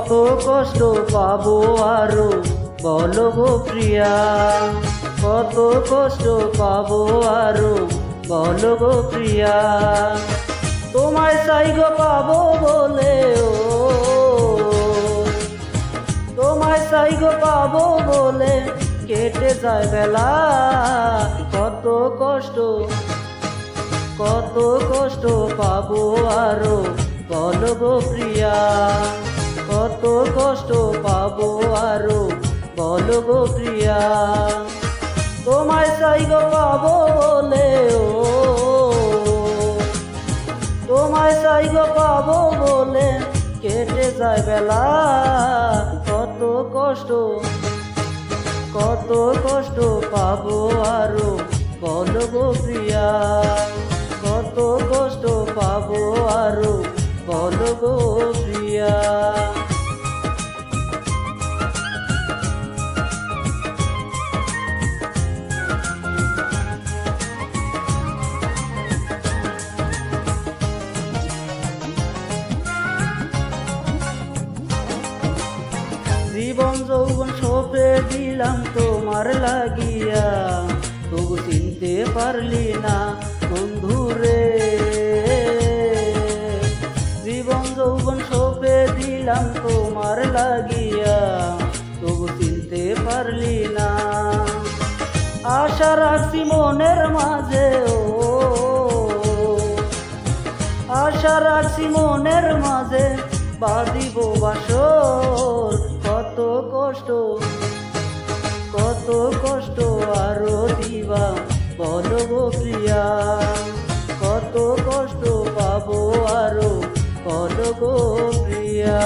কত কষ্ট পাবো আরো বলো গো প্রিয়া, কত কষ্ট পাবো আরো বলো গো প্রিয়া। তোমায় চাই গো পাবো বলে, ও তোমায় চাই গো পাবো বলে কেটে যায় বেলা। কত কষ্ট, কত কষ্ট পাবো আরো বলো গো প্রিয়া, কত কষ্ট পাবো আরো বলো গো প্রিয়া। তোমায় চাই গো পাবো বলে, ও তোমায় চাই গো পাবো বলে কেটে যায় বেলা। কত কষ্ট, কত কষ্ট পাবো আরো বলো গো প্রিয়া, কত কষ্ট পাবো আরো বলো গো প্রিয়া। জীবন যৌবন সঁপে দিলাম তোমার লাগিয়া, তবু চিনতে পারলি না বন্ধুরে। জীবন যৌবন সঁপে দিলাম তোমার লাগিয়া, তবু চিনতে পারলি না। আশা রাখছি মনের মাঝে, ও আশা রাখছি মনের মাঝে বাঁধিব বাসর। কত কষ্ট, কত কষ্ট আরো দিবা বলো গো প্রিয়া, কত কষ্ট পাবো আরো বলো গো প্রিয়া।